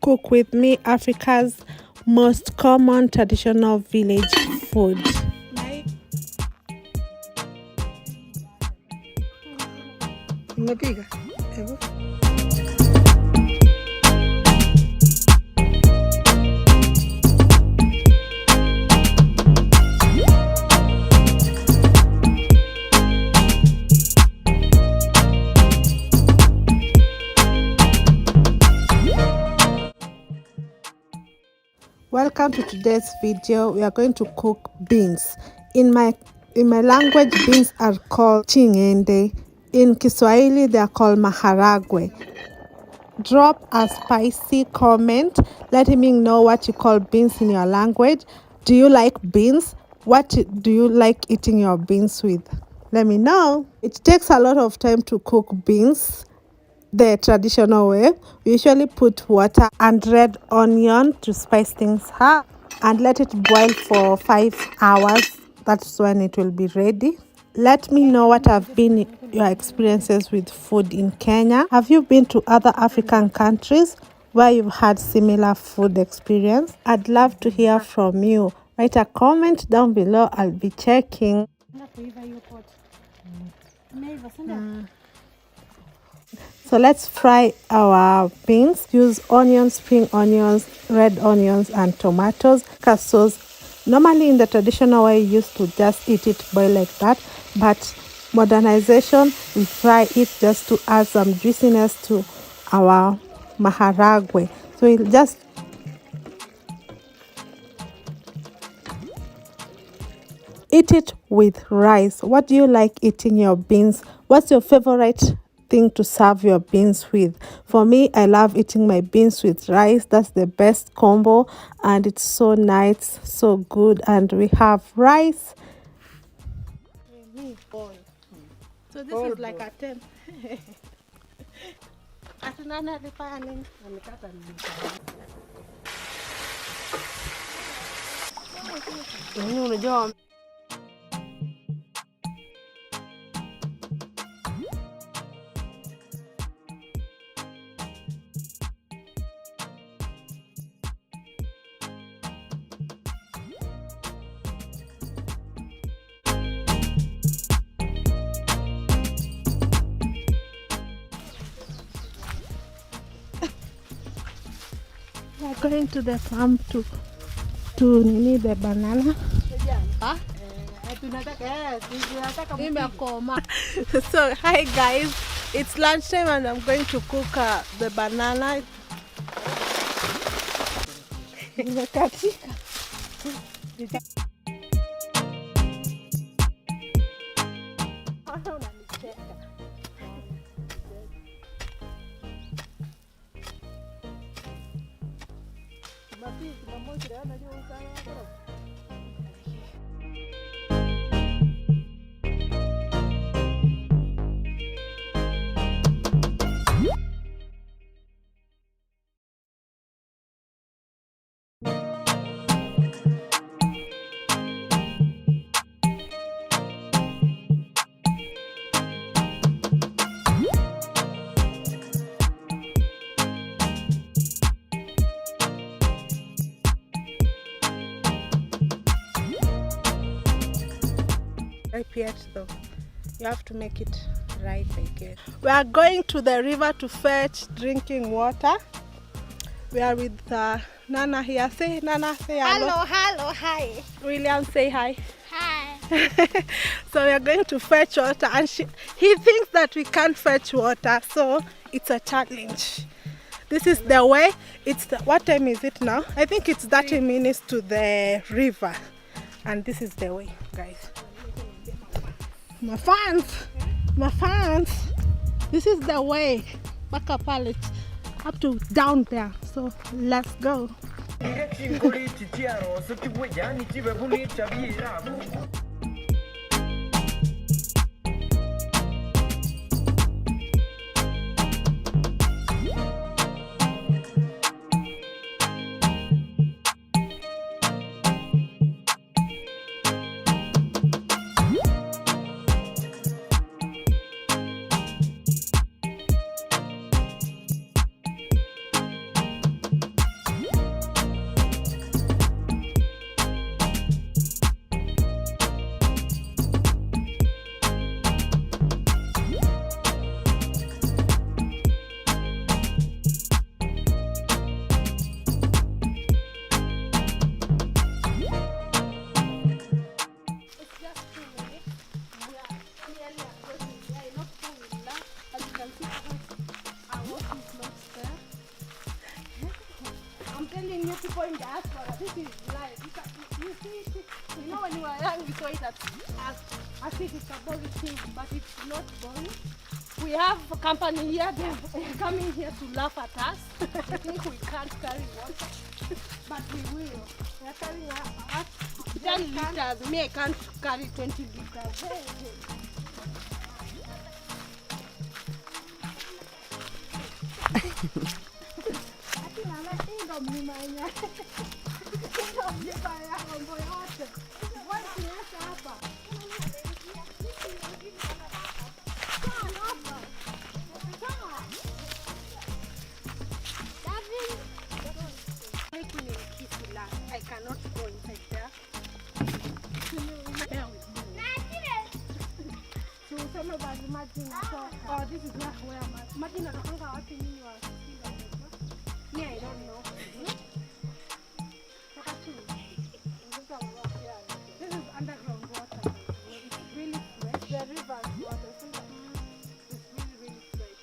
Cook with me Africa's most common traditional village food. Welcome to today's video. We are going to cook beans. In my language, beans are called chingende. In Kiswahili, they are called maharagwe. Drop a spicy comment letting me know what you call beans in your language. Do you like beans? What do you like eating your beans with? Let me know. It takes a lot of time to cook beans the traditional way. We usually put water and red onion to spice things up and let it boil for 5 hours. That's when it will be ready. Let me know what have been your experiences with food in Kenya. Have you been to other African countries where you've had similar food experience? I'd love to hear from you. Write a comment down below. I'll be checking. So let's fry our beans. Use onions, spring onions, red onions, and tomatoes. Sauce. Normally in the traditional way, you used to just eat it boiled like that. But modernization, we fry it just to add some juiciness to our maharagwe. So we'll just eat it with rice. What do you like eating your beans? What's your favorite thing to serve your beans with? For me, I love eating my beans with rice. That's the best combo and it's so nice, so good. And we have rice. So this is like a 10. We're going to the farm to need the banana. So hi guys, it's lunchtime and I'm going to cook the banana. Yet though, you have to make it right, I guess. We are going to the river to fetch drinking water. We are with Nana here. Say Nana, say hello. Hello, hi. William, say hi. Hi. So we are going to fetch water and he thinks that we can't fetch water, so it's a challenge. This is the way. What time is it now? I think it's 30 minutes to the river and this is the way, guys. My fans, this is the way, back up pallet, up to down there, so let's go. telling you people in diaspora, this is life. You see it, you know when you were young, we saw it as if it's a boring thing, but it's not boring. We have a company here, they're coming here to laugh at us. They think we can't carry water, but we will. They're carrying us 10 liters. Me, I can't carry 20 liters. Hey, hey. I cannot go inside there. Bear with me. So some of us imagine, oh, this is not where I'm at. Imagine I don't know what you are. Yeah, I don't know. This is underground water. It's really fresh. The river's water. It's really, really fresh.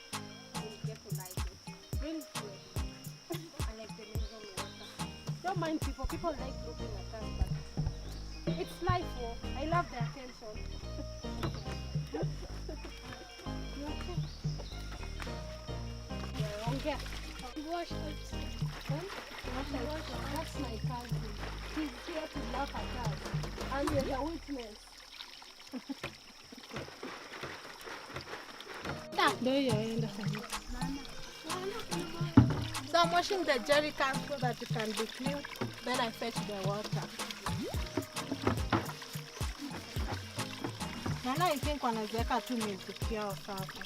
You get to like it. Really fresh. I like the mineral water. Don't mind people. People like looking at us, but it's life. Oh. I love the attention. You okay? Yeah, okay. Wash that's my cousin. He's here to laugh at us. And there's a witness. So I'm washing the jerry can so that it can be clean. Then I fetch the water. And I think wanaziweka tu music yao sasa.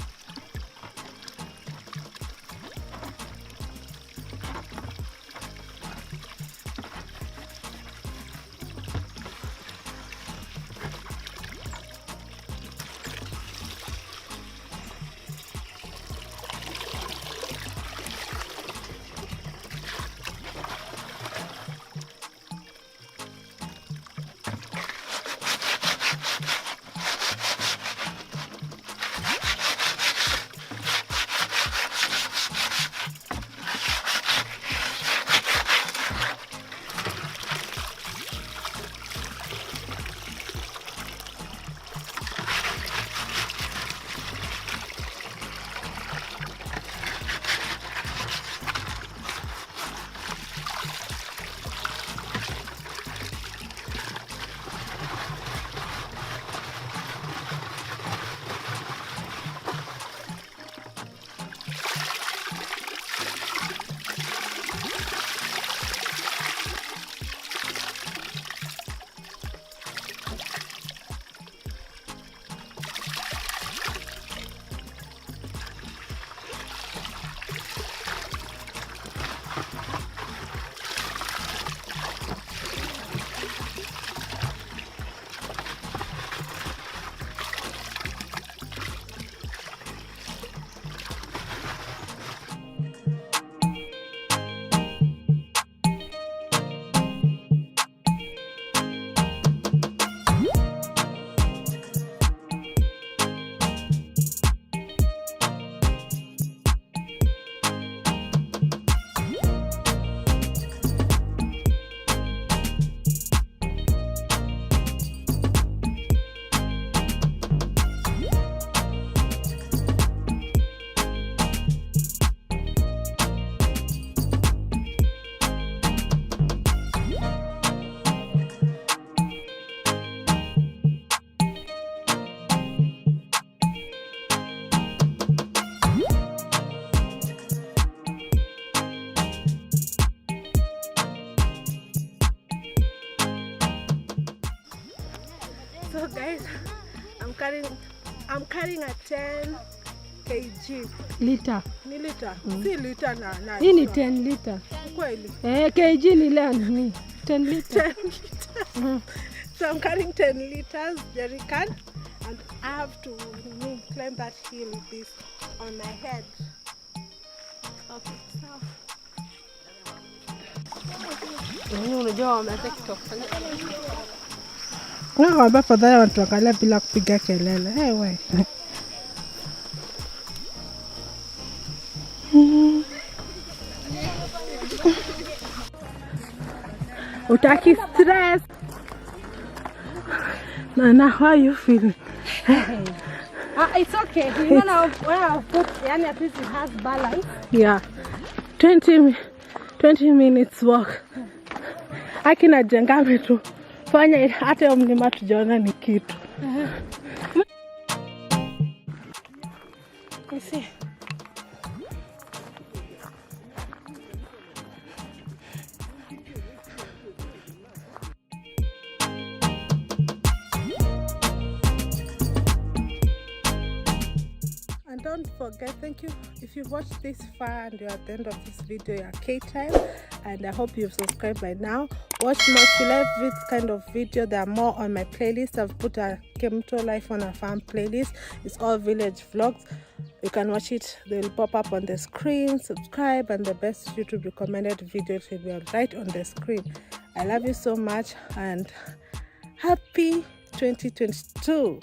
So guys, I'm carrying a 10 kg liter. Ni liter. Si liter na. Hii ni 10 liter. Kweli? Kg ni lea nani? 10 liter. 10 liters. So I'm carrying 10 liters jerry can, and I have to climb that hill with this on my head. Okay, so. Unajua wameanza TikTok. Wao fadhali wanatuangalia bila kupiga kelele. Wewe. Utaki stress. Nana, how are you feeling? It's okay. You know now when I put yani at least it has balance. Yeah. 20 minutes walk. Akina jengame tu. Fanya hata mlima tujaona ni kitu. You see. And don't forget, thank you if you've watched this far and you're at the end of this video, you're K-Time, and I hope you've subscribed by now. Watch more. If you love this kind of video, there are more on my playlist. I've put a Kemto Life on a Farm playlist. It's all village vlogs. You can watch it, they'll pop up on the screen. Subscribe, and the best YouTube recommended videos will be right on the screen. I love you so much, and happy 2022.